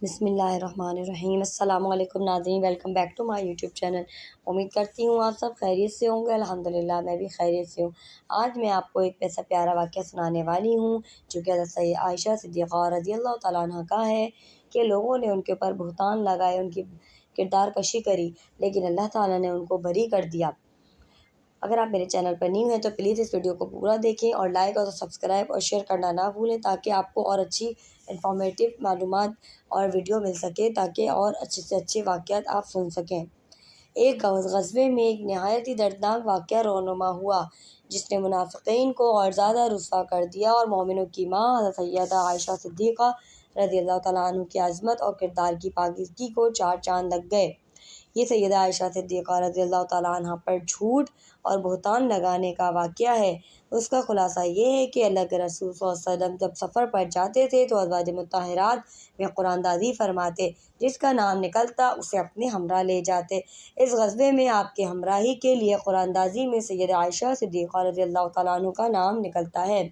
بسم اللہ الرحمن الرحیم۔ السلام علیکم ناظرین، welcome back to my YouTube channel. امید کرتی ہوں آپ سب خیریت سے ہوں گے۔ الحمدللہ میں بھی خیریت سے ہوں۔ آج میں آپ کو ایک ایسا پیارا واقعہ سنانے والی ہوں جو کہ حضرت عائشہ صدیقہ رضی اللہ تعالیٰ عنہ کا ہے کہ لوگوں نے ان کے اوپر بہتان لگائے، ان کی کردار کشی کری، لیکن اللہ تعالیٰ نے ان کو بری کر دیا۔ اگر آپ میرے چینل پر نیو ہیں تو پلیز اس ویڈیو کو پورا دیکھیں اور لائک اور سبسکرائب اور شیئر کرنا نہ بھولیں تاکہ آپ کو اور اچھی انفارمیٹیو معلومات اور ویڈیو مل سکے، تاکہ اور اچھے سے اچھے واقعات آپ سن سکیں۔ ایک غزوے میں ایک نہایت ہی دردناک واقعہ رونما ہوا جس نے منافقین کو اور زیادہ رسوا کر دیا، اور مومنوں کی ماں حضرت سیدہ عائشہ صدیقہ رضی اللہ تعالیٰ عنہ کی عظمت اور کردار کی پاکیزگی کو چار چاند لگ گئے۔ یہ سیدہ عائشہ صدیقہ رضی اللہ تعالیٰ عنہ پر جھوٹ اور بہتان لگانے کا واقعہ ہے۔ اس کا خلاصہ یہ ہے کہ اللہ کے رسول صلی اللہ علیہ وسلم جب سفر پر جاتے تھے تو ازواج مطہرات میں قرآن دازی فرماتے، جس کا نام نکلتا اسے اپنے ہمراہ لے جاتے۔ اس غزوے میں آپ کے ہمراہی کے لیے قرآن دازی میں سیدہ عائشہ صدیقہ رضی اللہ تعالیٰ عنہ کا نام نکلتا ہے۔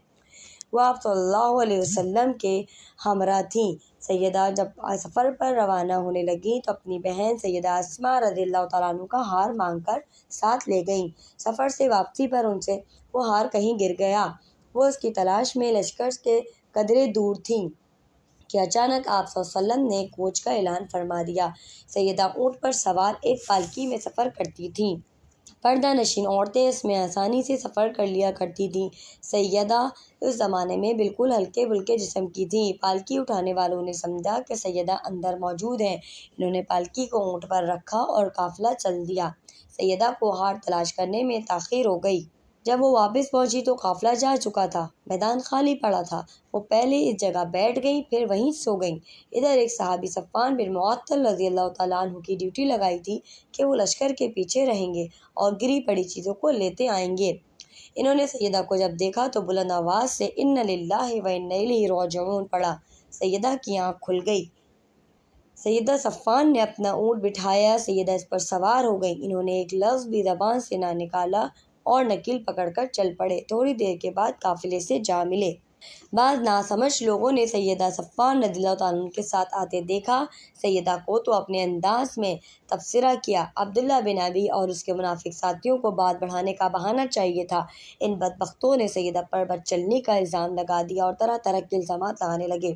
وہ آپ صلی اللہ علیہ وسلم کے ہمراہ تھیں۔ سیدہ جب سفر پر روانہ ہونے لگیں تو اپنی بہن سیدہ اسماء رضی اللہ تعالیٰ عنہ کا ہار مانگ کر ساتھ لے گئیں۔ سفر سے واپسی پر ان سے وہ ہار کہیں گر گیا۔ وہ اس کی تلاش میں لشکر کے قدرے دور تھیں کہ اچانک آپ صلی اللہ علیہ وسلم نے کوچ کا اعلان فرما دیا۔ سیدہ اونٹ پر سوار ایک پالکی میں سفر کرتی تھیں۔ پردہ نشین عورتیں اس میں آسانی سے سفر کر لیا کرتی تھیں۔ سیدہ اس زمانے میں بالکل ہلکے بلکے جسم کی تھیں۔ پالکی اٹھانے والوں نے سمجھا کہ سیدہ اندر موجود ہیں۔ انہوں نے پالکی کو اونٹ پر رکھا اور قافلہ چل دیا۔ سیدہ کو ہار تلاش کرنے میں تاخیر ہو گئی۔ جب وہ واپس پہنچی تو قافلہ جا چکا تھا، میدان خالی پڑا تھا۔ وہ پہلے اس جگہ بیٹھ گئیں، پھر وہیں سو گئیں۔ ادھر ایک صحابی صفوان بن معطل رضی اللہ تعالیٰ عنہ کی ڈیوٹی لگائی تھی کہ وہ لشکر کے پیچھے رہیں گے اور گری پڑی چیزوں کو لیتے آئیں گے۔ انہوں نے سیدہ کو جب دیکھا تو بلند آواز سے اِنَّ لِلَّهِ وَإِنَّ إِلَيْهِ رَاجِعُونَ پڑھا۔ سیدہ کی آنکھ کھل گئی۔ سیدہ صفوان نے اپنا اونٹ بٹھایا، سیدہ اس پر سوار ہو گئیں۔ انہوں نے ایک لفظ بھی زبان سے نہ نکالا اور نکیل پکڑ کر چل پڑے۔ تھوڑی دیر کے بعد قافلے سے جا ملے۔ بعض ناسمجھ لوگوں نے سیدہ صفوان رضی اللہ تعالیٰ عنہ کے ساتھ آتے دیکھا۔ سیدہ کو تو اپنے انداز میں تبصرہ کیا۔ عبداللہ بن ابی اور اس کے منافق ساتھیوں کو بات بڑھانے کا بہانہ چاہیے تھا۔ ان بدبختوں نے سیدہ پر بد چلنے کا الزام لگا دیا اور طرح طرح کے الزامات لگانے لگے۔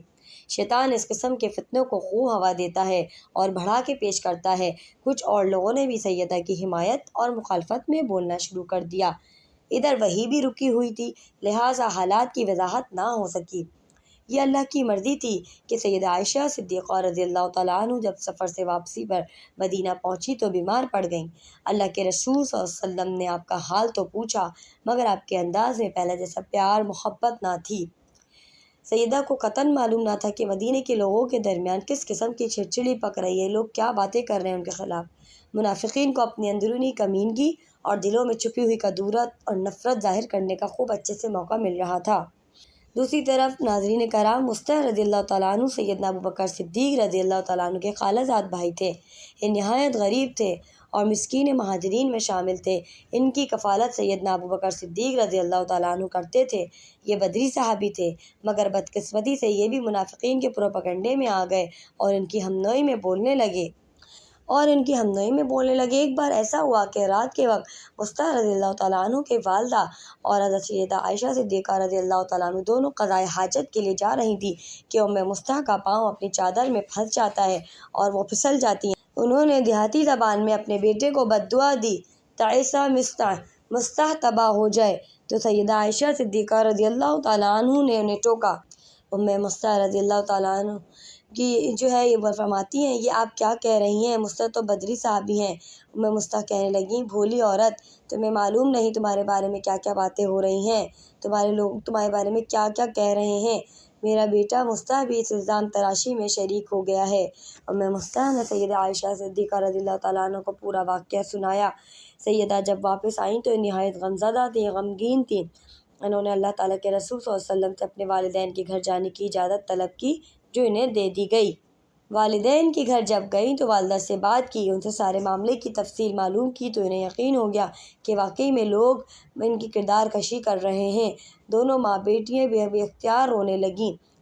شیطان اس قسم کے فتنوں کو خوب ہوا دیتا ہے اور بڑھا کے پیش کرتا ہے۔ کچھ اور لوگوں نے بھی سیدہ کی حمایت اور مخالفت میں بولنا شروع کر دیا۔ ادھر وحی بھی رکی ہوئی تھی، لہٰذا حالات کی وضاحت نہ ہو سکی۔ یہ اللہ کی مرضی تھی کہ سیدہ عائشہ صدیقہ رضی اللہ تعالیٰ عنہ جب سفر سے واپسی پر مدینہ پہنچی تو بیمار پڑ گئیں۔ اللہ کے رسول صلی اللہ علیہ وسلم نے آپ کا حال تو پوچھا، مگر آپ کے انداز میں پہلے جیسا پیار محبت نہ تھی۔ سیدہ کو قطعاً معلوم نہ تھا کہ مدینے کے لوگوں کے درمیان کس قسم کی چھڑچھڑی پک رہی ہے، لوگ کیا باتیں کر رہے ہیں ان کے خلاف۔ منافقین کو اپنی اندرونی کمینگی اور دلوں میں چھپی ہوئی کدورت اور نفرت ظاہر کرنے کا خوب اچھے سے موقع مل رہا تھا۔ دوسری طرف ناظرین کرام، مصطفیٰ رضی اللہ تعالیٰ عنہ سیدنا ابوبکر صدیق رضی اللہ تعالیٰ عنہ کے خالہ زاد بھائی تھے۔ یہ نہایت غریب تھے اور مسکین مہاجرین میں شامل تھے۔ ان کی کفالت سیدنا ابوبکر صدیق رضی اللہ تعالیٰ عنہ کرتے تھے۔ یہ بدری صحابی تھے، مگر بدقسمتی سے یہ بھی منافقین کے پروپیگنڈے میں آ گئے اور ان کی ہم نوئی میں بولنے لگے۔ ایک بار ایسا ہوا کہ رات کے وقت مصطفیٰ رضی اللہ تعالیٰ عنہ کے والدہ اور حضرت سیدہ عائشہ صدیقہ رضی اللہ تعالیٰ عنہ دونوں قضائے حاجت کے لیے جا رہی تھیں کہ مصطفیٰ کا پاؤں اپنی چادر میں پھنس جاتا ہے اور وہ پھسل جاتی ہیں۔ انہوں نے دیہاتی زبان میں اپنے بیٹے کو بد دعا دی، تعیسہ مصطفیٰ تباہ ہو جائے۔ تو سیدہ عائشہ صدیقہ رضی اللہ تعالیٰ عنہ نے انہیں ٹوکا۔ مصطفیٰ رضی اللہ تعالیٰ عنہ کی یہ فرماتی ہیں، یہ آپ کیا کہہ رہی ہیں، مصطفیٰ تو بدری صحابی ہیں۔ مصطفیٰ کہنے لگیں، بھولی عورت، تمہیں معلوم نہیں تمہارے بارے میں کیا کیا باتیں ہو رہی ہیں، تمہارے بارے میں کیا کیا کہہ رہے ہیں۔ میرا بیٹا مصطفیٰ بھی اس الزام تراشی میں شریک ہو گیا ہے۔ مصطفیٰ نے سیدہ عائشہ صدیقہ رضی اللہ تعالیٰ عنہ کو پورا واقعہ سنایا۔ سیدہ جب واپس آئیں تو نہایت غمزدہ تھیں، غمگین تھیں۔ انہوں نے اللہ تعالیٰ کے رسول صلی اللہ علیہ وسلم سے اپنے والدین کے گھر جانے کی اجازت طلب کی، جو انہیں دے دی گئی۔ والدین کے گھر جب گئیں تو والدہ سے بات کی، ان سے سارے معاملے کی تفصیل معلوم کی تو انہیں یقین ہو گیا کہ واقعی میں لوگ ان کی کردار کشی کر رہے ہیں۔ دونوں ماں بیٹیاں بے اختیار رونے لگیں۔